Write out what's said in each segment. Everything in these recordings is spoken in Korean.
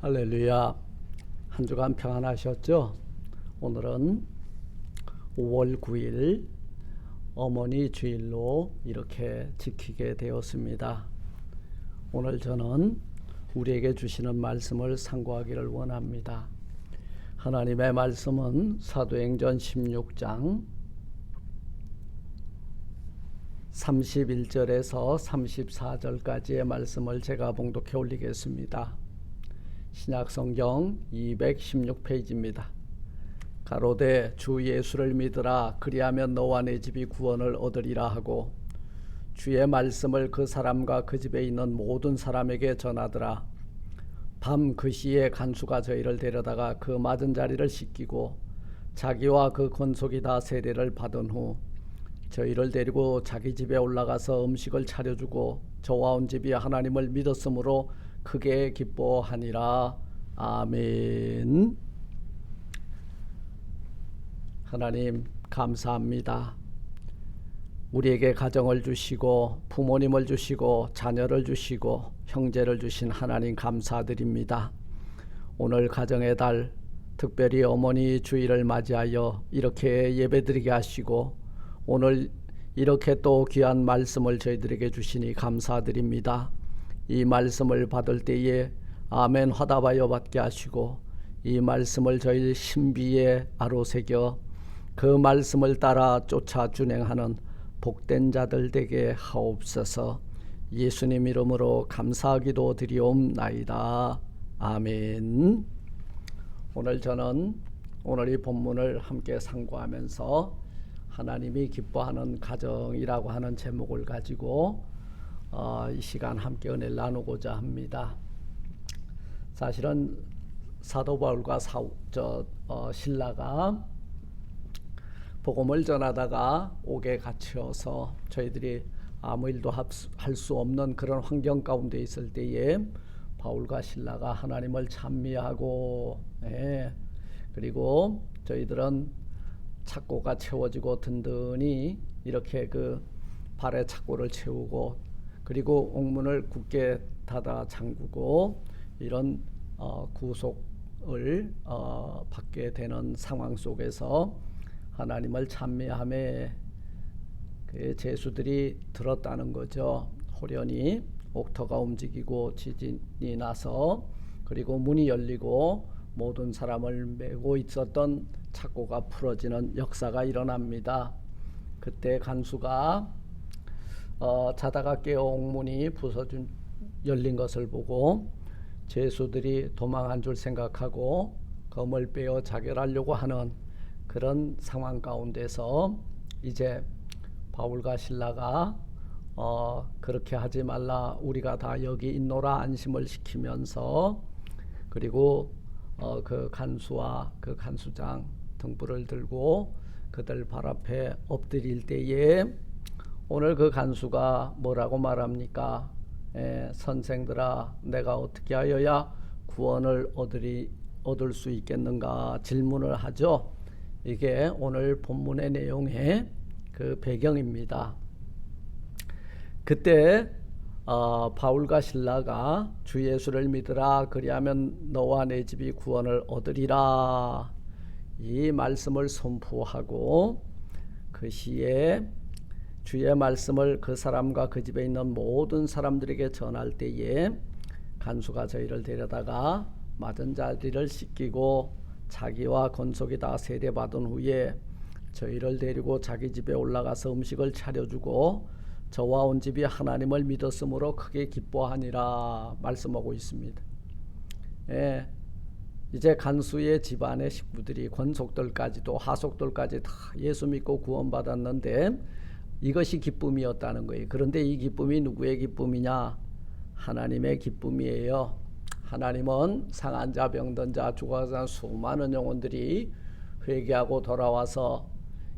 할렐루야. 한 주간 평안하셨죠? 오늘은 5월 9일 어머니 주일로 이렇게 지키게 되었습니다. 오늘 저는 우리에게 주시는 말씀을 상고하기를 원합니다. 하나님의 말씀은 사도행전 16장 31절에서 34절까지의 말씀을 제가 봉독해 올리겠습니다. 신약성경 216페이지입니다. 가로되 주 예수를 믿으라. 그리하면 너와 내 집이 구원을 얻으리라 하고 주의 말씀을 그 사람과 그 집에 있는 모든 사람에게 전하더라. 밤 그 시에 간수가 저희를 데려다가 그 맞은 자리를 씻기고 자기와 그 권속이 다 세례를 받은 후 저희를 데리고 자기 집에 올라가서 음식을 차려주고 저와 온 집이 하나님을 믿었으므로 크게 기뻐하니라. 아멘. 하나님 감사합니다. 우리에게 가정을 주시고 부모님을 주시고 자녀를 주시고 형제를 주신 하나님 감사드립니다. 오늘 가정의 달 특별히 어머니 주일을 맞이하여 이렇게 예배드리게 하시고 오늘 이렇게 또 귀한 말씀을 저희들에게 주시니 감사드립니다. 이 말씀을 받을 때에 아멘 화답하여 받게 하시고 이 말씀을 저희 신비에 아로새겨 그 말씀을 따라 쫓아 준행하는 복된 자들 되게 하옵소서. 예수님 이름으로 감사하기도 드리옵나이다. 아멘. 오늘 저는 오늘 이 본문을 함께 상고하면서 하나님이 기뻐하는 가정이라고 하는 제목을 가지고 이 시간 함께 은혜를 나누고자 합니다. 사실은 사도 바울과 신라가 복음을 전하다가 옥에 갇혀서 저희들이 아무 일도 할 수 없는 그런 환경 가운데 있을 때에 바울과 신라가 하나님을 찬미하고 그리고 저희들은 착고가 채워지고 든든히 이렇게 그 발에 착고를 채우고 그리고 옥문을 굳게 닫아 잠그고 이런 구속을 받게 되는 상황 속에서 하나님을 찬미함에 그 제수들이 들었다는 거죠. 호련히 옥터가 움직이고 지진이 나서 그리고 문이 열리고 모든 사람을 메고 있었던 착고가 풀어지는 역사가 일어납니다. 그때 간수가 자다가 깨어 옥문이 열린 것을 보고 제수들이 도망한 줄 생각하고 검을 빼어 자결하려고 하는 그런 상황 가운데서 이제 바울과 신라가 그렇게 하지 말라, 우리가 다 여기 있노라 안심을 시키면서 그리고 그 간수와 그 간수장 등불을 들고 그들 발 앞에 엎드릴 때에 오늘 그 간수가 뭐라고 말합니까? 선생들아, 내가 어떻게 하여야 구원을 얻을 수 있겠는가 질문을 하죠. 이게 오늘 본문의 내용의 그 배경입니다. 그때 바울과 신라가 주 예수를 믿으라. 그리하면 너와 내 집이 구원을 얻으리라. 이 말씀을 선포하고 그 시에 주의 말씀을 그 사람과 그 집에 있는 모든 사람들에게 전할 때에 간수가 저희를 데려다가 맞은 자리를 씻기고 자기와 권속이 다 세례받은 후에 저희를 데리고 자기 집에 올라가서 음식을 차려주고 저와 온 집이 하나님을 믿었으므로 크게 기뻐하니라 말씀하고 있습니다. 이제 간수의 집안의 식구들이 권속들까지도 하속들까지 다 예수 믿고 구원받았는데 이것이 기쁨이었다는 거예요. 그런데 이 기쁨이 누구의 기쁨이냐? 하나님의 기쁨이에요. 하나님은 상한 자, 병든 자, 죽어간 수많은 영혼들이 회개하고 돌아와서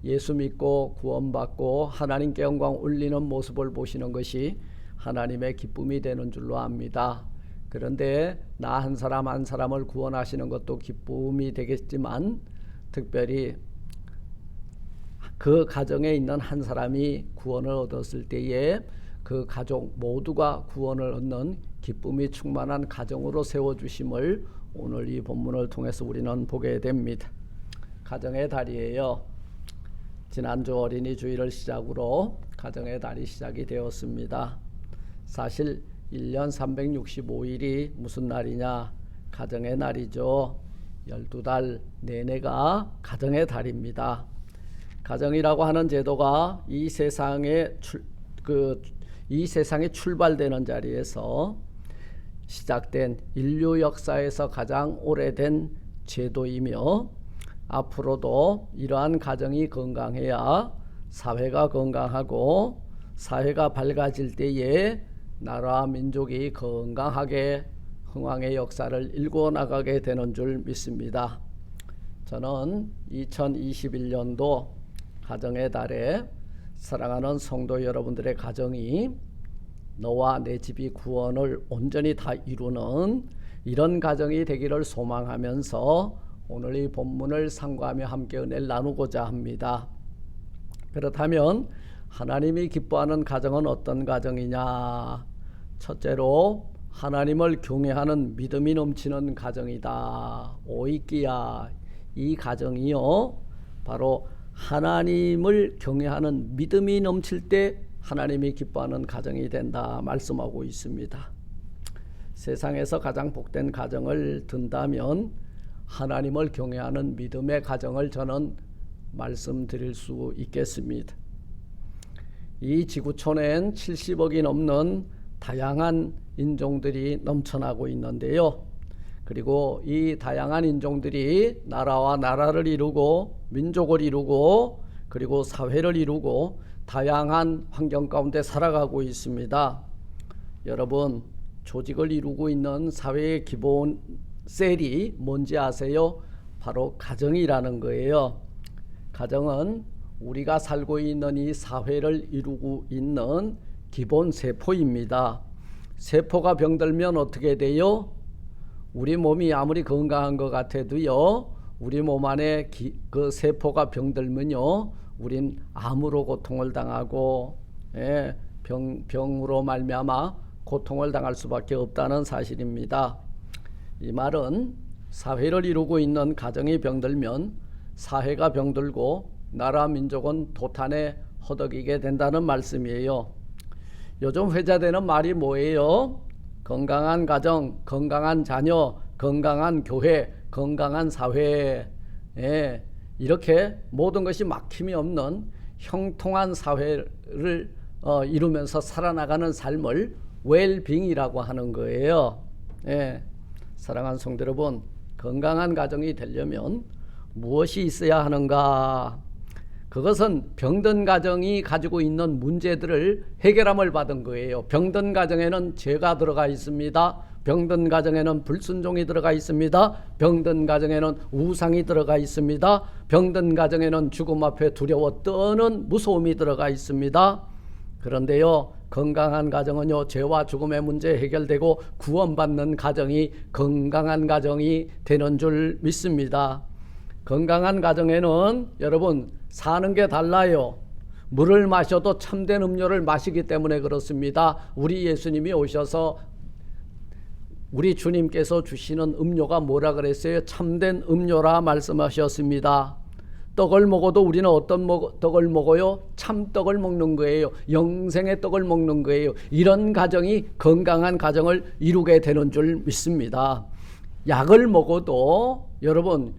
예수 믿고 구원받고 하나님께 영광 올리는 모습을 보시는 것이 하나님의 기쁨이 되는 줄로 압니다. 그런데 나 한 사람 한 사람을 구원하시는 것도 기쁨이 되겠지만 특별히 그 가정에 있는 한 사람이 구원을 얻었을 때에 그 가족 모두가 구원을 얻는 기쁨이 충만한 가정으로 세워주심을 오늘 이 본문을 통해서 우리는 보게 됩니다. 가정의 달이에요. 지난주 어린이 주일을 시작으로 가정의 달이 시작이 되었습니다. 사실 1년 365일이 무슨 날이냐? 가정의 날이죠. 12달 내내가 가정의 달입니다. 가정이라고 하는 제도가 이 세상에 출발되는 자리에서 시작된 인류 역사에서 가장 오래된 제도이며 앞으로도 이러한 가정이 건강해야 사회가 건강하고 사회가 밝아질 때에 나라와 민족이 건강하게 흥왕의 역사를 일궈 나가게 되는 줄 믿습니다. 저는 2021년도 가정의 달에 사랑하는 성도 여러분들의 가정이 너와 내 집이 구원을 온전히 다 이루는 이런 가정이 되기를 소망하면서 오늘 이 본문을 상고하며 함께 은혜를 나누고자 합니다. 그렇다면 하나님이 기뻐하는 가정은 어떤 가정이냐? 첫째로 하나님을 경외하는 믿음이 넘치는 가정이다. 오이끼야. 이 가정이요 바로 하나님을 경외하는 믿음이 넘칠 때 하나님이 기뻐하는 가정이 된다 말씀하고 있습니다. 세상에서 가장 복된 가정을 든다면 하나님을 경외하는 믿음의 가정을 저는 말씀드릴 수 있겠습니다. 이 지구촌엔 70억이 넘는 다양한 인종들이 넘쳐나고 있는데요. 그리고 이 다양한 인종들이 나라와 나라를 이루고 민족을 이루고 그리고 사회를 이루고 다양한 환경 가운데 살아가고 있습니다. 여러분, 조직을 이루고 있는 사회의 기본 셀이 뭔지 아세요? 바로 가정이라는 거예요. 가정은 우리가 살고 있는 이 사회를 이루고 있는 기본 세포입니다. 세포가 병들면 어떻게 돼요? 우리 몸이 아무리 건강한 것 같아도요, 우리 몸 안에 그 세포가 병들면요, 우린 암으로 고통을 당하고 병으로 말미암아 고통을 당할 수밖에 없다는 사실입니다. 이 말은 사회를 이루고 있는 가정이 병들면 사회가 병들고 나라 민족은 도탄에 허덕이게 된다는 말씀이에요. 요즘 회자되는 말이 뭐예요? 건강한 가정, 건강한 자녀, 건강한 교회, 건강한 사회. 이렇게 모든 것이 막힘이 없는 형통한 사회를 이루면서 살아나가는 삶을 웰빙이라고 하는 거예요. 사랑하는 성도 여러분, 건강한 가정이 되려면 무엇이 있어야 하는가? 그것은 병든 가정이 가지고 있는 문제들을 해결함을 받은 거예요. 병든 가정에는 죄가 들어가 있습니다. 병든 가정에는 불순종이 들어가 있습니다. 병든 가정에는 우상이 들어가 있습니다. 병든 가정에는 죽음 앞에 두려워 떠는 무서움이 들어가 있습니다. 그런데요, 건강한 가정은요, 죄와 죽음의 문제 해결되고 구원받는 가정이 건강한 가정이 되는 줄 믿습니다. 건강한 가정에는 여러분 사는 게 달라요. 물을 마셔도 참된 음료를 마시기 때문에 그렇습니다. 우리 예수님이 오셔서 우리 주님께서 주시는 음료가 뭐라 그랬어요? 참된 음료라 말씀하셨습니다. 떡을 먹어도 우리는 어떤 떡을 먹어요? 참떡을 먹는 거예요. 영생의 떡을 먹는 거예요. 이런 가정이 건강한 가정을 이루게 되는 줄 믿습니다. 약을 먹어도 여러분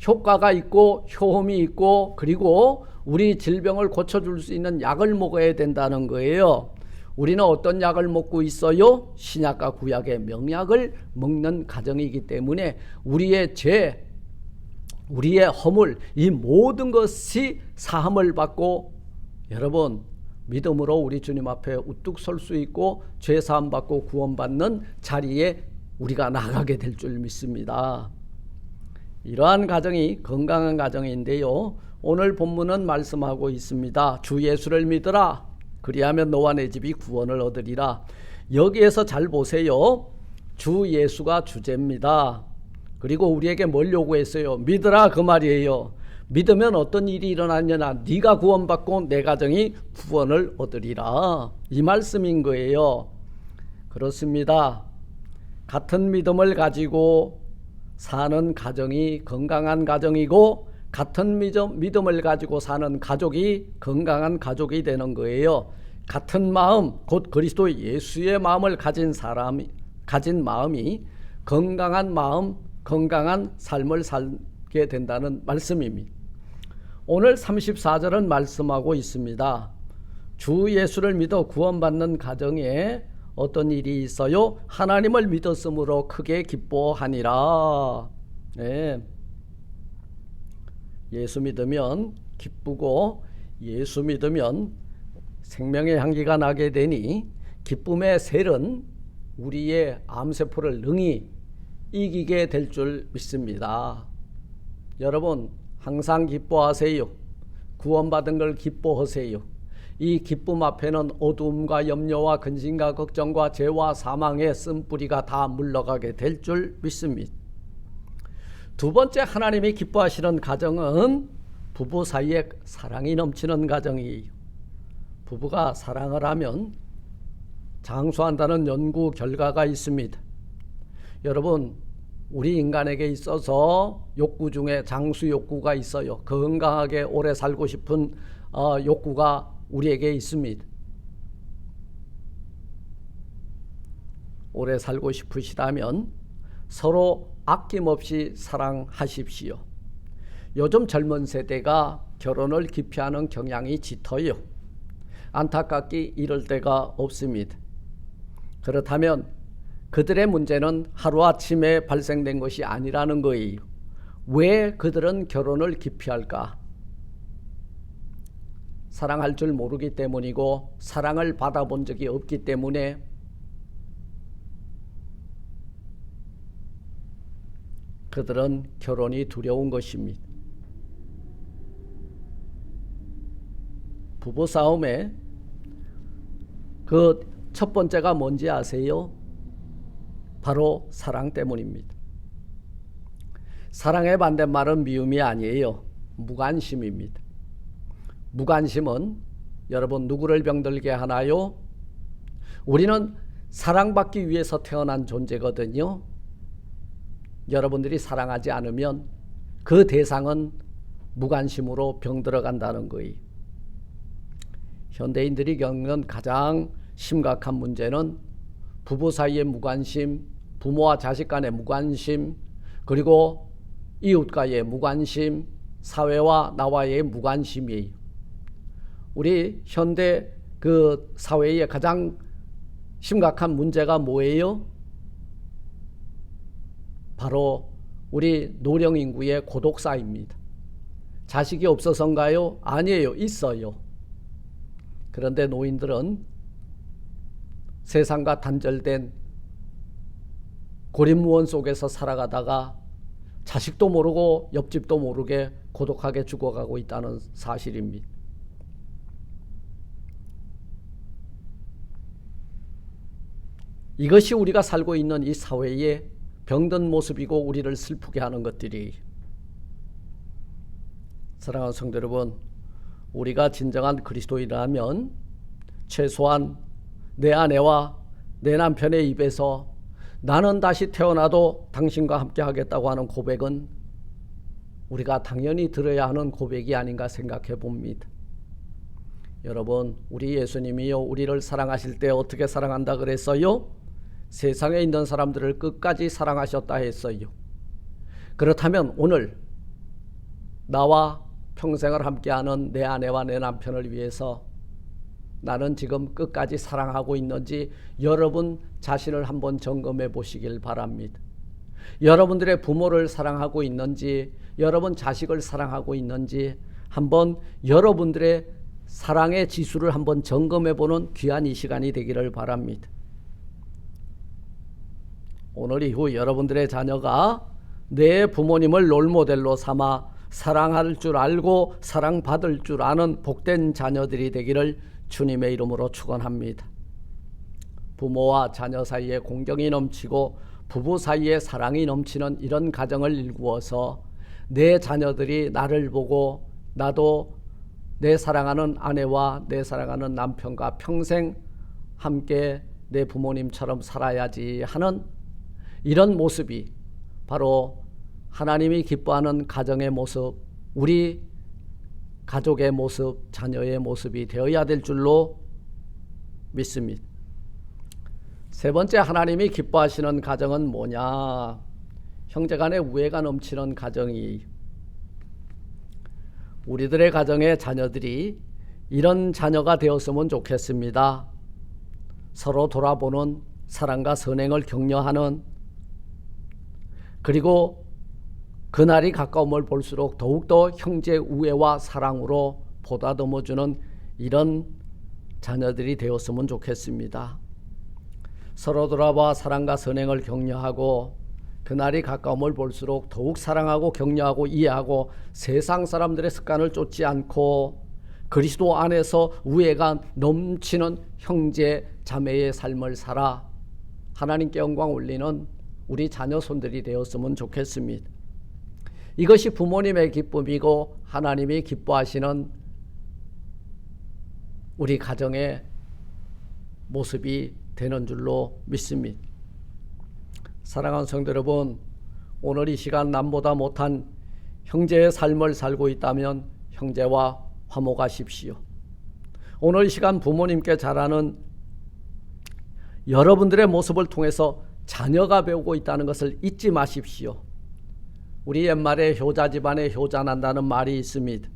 효과가 있고 효험이 있고 그리고 우리 질병을 고쳐줄 수 있는 약을 먹어야 된다는 거예요. 우리는 어떤 약을 먹고 있어요? 신약과 구약의 명약을 먹는 가정이기 때문에 우리의 죄, 우리의 허물, 이 모든 것이 사함을 받고 여러분 믿음으로 우리 주님 앞에 우뚝 설 수 있고 죄 사함 받고 구원받는 자리에 우리가 나가게 될 줄 믿습니다. 이러한 가정이 건강한 가정인데요, 오늘 본문은 말씀하고 있습니다. 주 예수를 믿으라. 그리하면 너와 내 집이 구원을 얻으리라. 여기에서 잘 보세요. 주 예수가 주제입니다. 그리고 우리에게 뭘 요구했어요? 믿으라 그 말이에요. 믿으면 어떤 일이 일어나느냐? 네가 구원받고 내 가정이 구원을 얻으리라. 이 말씀인 거예요. 그렇습니다. 같은 믿음을 가지고 사는 가정이 건강한 가정이고 같은 믿음을 가지고 사는 가족이 건강한 가족이 되는 거예요. 같은 마음, 곧 그리스도 예수의 마음을 가진 마음이 건강한 마음, 건강한 삶을 살게 된다는 말씀입니다. 오늘 34절은 말씀하고 있습니다. 주 예수를 믿어 구원받는 가정에 어떤 일이 있어요? 하나님을 믿었으므로 크게 기뻐하니라. 네. 예수 믿으면 기쁘고 예수 믿으면 생명의 향기가 나게 되니 기쁨의 셀은 우리의 암세포를 능히 이기게 될 줄 믿습니다. 여러분 항상 기뻐하세요. 구원받은 걸 기뻐하세요. 이 기쁨 앞에는 어두움과 염려와 근심과 걱정과 죄와 사망의 쓴뿌리가 다 물러가게 될 줄 믿습니다. 두 번째, 하나님이 기뻐하시는 가정은 부부 사이에 사랑이 넘치는 가정이에요. 부부가 사랑을 하면 장수한다는 연구 결과가 있습니다. 여러분, 우리 인간에게 있어서 욕구 중에 장수 욕구가 있어요. 건강하게 오래 살고 싶은 욕구가 우리에게 있습니다. 오래 살고 싶으시다면 서로 아낌없이 사랑하십시오. 요즘 젊은 세대가 결혼을 기피하는 경향이 짙어요. 안타깝게 이럴 데가 없습니다. 그렇다면 그들의 문제는 하루아침에 발생된 것이 아니라는 거예요. 왜 그들은 결혼을 기피할까? 사랑할 줄 모르기 때문이고 사랑을 받아본 적이 없기 때문에 그들은 결혼이 두려운 것입니다. 부부싸움에 그 첫 번째가 뭔지 아세요? 바로 사랑 때문입니다. 사랑의 반대말은 미움이 아니에요. 무관심입니다. 무관심은 여러분 누구를 병들게 하나요? 우리는 사랑받기 위해서 태어난 존재거든요. 여러분들이 사랑하지 않으면 그 대상은 무관심으로 병들어간다는 거예요. 현대인들이 겪는 가장 심각한 문제는 부부 사이의 무관심, 부모와 자식 간의 무관심, 그리고 이웃과의 무관심, 사회와 나와의 무관심이에요. 우리 현대 그 사회의 가장 심각한 문제가 뭐예요? 바로 우리 노령 인구의 고독사입니다. 자식이 없어서인가요? 아니에요. 있어요. 그런데 노인들은 세상과 단절된 고립무원 속에서 살아가다가 자식도 모르고 옆집도 모르게 고독하게 죽어가고 있다는 사실입니다. 이것이 우리가 살고 있는 이 사회의 병든 모습이고 우리를 슬프게 하는 것들이, 사랑하는 성도 여러분, 우리가 진정한 그리스도인이라면 최소한 내 아내와 내 남편의 입에서 나는 다시 태어나도 당신과 함께 하겠다고 하는 고백은 우리가 당연히 들어야 하는 고백이 아닌가 생각해 봅니다. 여러분, 우리 예수님이요, 우리를 사랑하실 때 어떻게 사랑한다 그랬어요? 세상에 있는 사람들을 끝까지 사랑하셨다 했어요. 그렇다면 오늘 나와 평생을 함께하는 내 아내와 내 남편을 위해서 나는 지금 끝까지 사랑하고 있는지 여러분 자신을 한번 점검해 보시길 바랍니다. 여러분들의 부모를 사랑하고 있는지, 여러분 자식을 사랑하고 있는지 한번 여러분들의 사랑의 지수를 한번 점검해 보는 귀한 이 시간이 되기를 바랍니다. 오늘 이후 여러분들의 자녀가 내 부모님을 롤모델로 삼아 사랑할 줄 알고 사랑받을 줄 아는 복된 자녀들이 되기를 주님의 이름으로 축원합니다. 부모와 자녀 사이에 공경이 넘치고 부부 사이에 사랑이 넘치는 이런 가정을 일구어서 내 자녀들이 나를 보고 나도 내 사랑하는 아내와 내 사랑하는 남편과 평생 함께 내 부모님처럼 살아야지 하는 이런 모습이 바로 하나님이 기뻐하는 가정의 모습, 우리 가족의 모습, 자녀의 모습이 되어야 될 줄로 믿습니다. 세 번째, 하나님이 기뻐하시는 가정은 뭐냐? 형제간의 우애가 넘치는 가정이, 우리들의 가정의 자녀들이 이런 자녀가 되었으면 좋겠습니다. 서로 돌아보는, 사랑과 선행을 격려하는, 그리고 그날이 가까움을 볼수록 더욱더 형제 우애와 사랑으로 보다듬어주는 이런 자녀들이 되었으면 좋겠습니다. 서로 돌아봐 사랑과 선행을 격려하고 그날이 가까움을 볼수록 더욱 사랑하고 격려하고 이해하고 세상 사람들의 습관을 쫓지 않고 그리스도 안에서 우애가 넘치는 형제 자매의 삶을 살아 하나님께 영광 올리는 우리 자녀 손들이 되었으면 좋겠습니다. 이것이 부모님의 기쁨이고 하나님이 기뻐하시는 우리 가정의 모습이 되는 줄로 믿습니다. 사랑하는 성도 여러분, 오늘 이 시간 남보다 못한 형제의 삶을 살고 있다면 형제와 화목하십시오. 오늘 이 시간 부모님께 잘하는 여러분들의 모습을 통해서 자녀가 배우고 있다는 것을 잊지 마십시오. 우리 옛말에 효자 집안에 효자 난다는 말이 있습니다.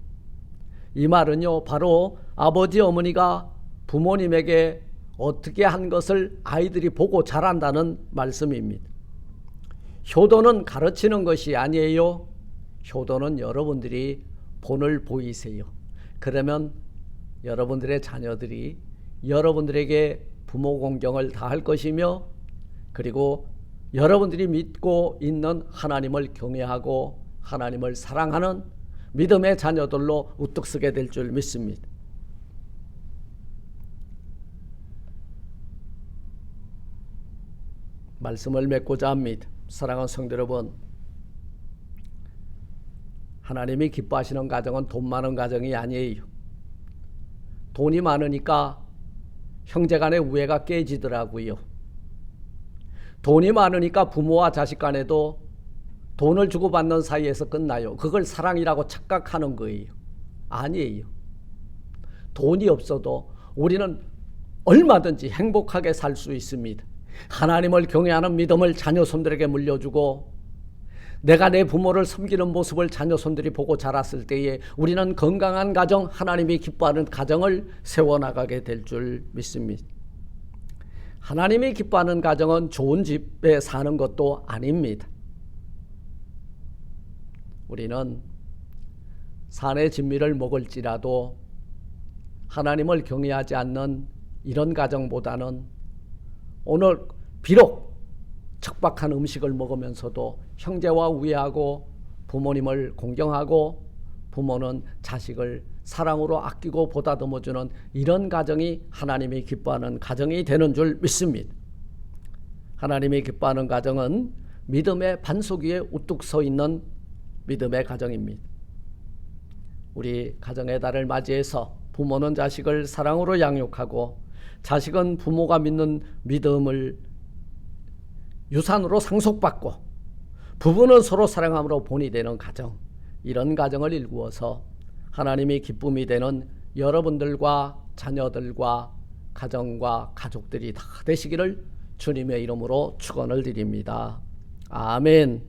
이 말은요, 바로 아버지 어머니가 부모님에게 어떻게 한 것을 아이들이 보고 자란다는 말씀입니다. 효도는 가르치는 것이 아니에요. 효도는 여러분들이 본을 보이세요. 그러면 여러분들의 자녀들이 여러분들에게 부모 공경을 다할 것이며, 그리고 여러분들이 믿고 있는 하나님을 경외하고 하나님을 사랑하는 믿음의 자녀들로 우뚝 서게 될 줄 믿습니다. 말씀을 맺고자 합니다. 사랑하는 성도 여러분, 하나님이 기뻐하시는 가정은 돈 많은 가정이 아니에요. 돈이 많으니까 형제간의 우애가 깨지더라고요. 돈이 많으니까 부모와 자식 간에도 돈을 주고받는 사이에서 끝나요. 그걸 사랑이라고 착각하는 거예요. 아니에요. 돈이 없어도 우리는 얼마든지 행복하게 살 수 있습니다. 하나님을 경외하는 믿음을 자녀 손들에게 물려주고 내가 내 부모를 섬기는 모습을 자녀 손들이 보고 자랐을 때에 우리는 건강한 가정, 하나님이 기뻐하는 가정을 세워나가게 될 줄 믿습니다. 하나님이 기뻐하는 가정은 좋은 집에 사는 것도 아닙니다. 우리는 산의 진미를 먹을지라도 하나님을 경외하지 않는 이런 가정보다는 오늘 비록 척박한 음식을 먹으면서도 형제와 우애하고 부모님을 공경하고 부모는 자식을 사랑으로 아끼고 보다듬어주는 이런 가정이 하나님이 기뻐하는 가정이 되는 줄 믿습니다. 하나님이 기뻐하는 가정은 믿음의 반석 위에 우뚝 서 있는 믿음의 가정입니다. 우리 가정의 달을 맞이해서 부모는 자식을 사랑으로 양육하고 자식은 부모가 믿는 믿음을 유산으로 상속받고 부부는 서로 사랑함으로 본이 되는 가정, 이런 가정을 일구어서 하나님이 기쁨이 되는 여러분들과 자녀들과 가정과 가족들이 다 되시기를 주님의 이름으로 축원을 드립니다. 아멘.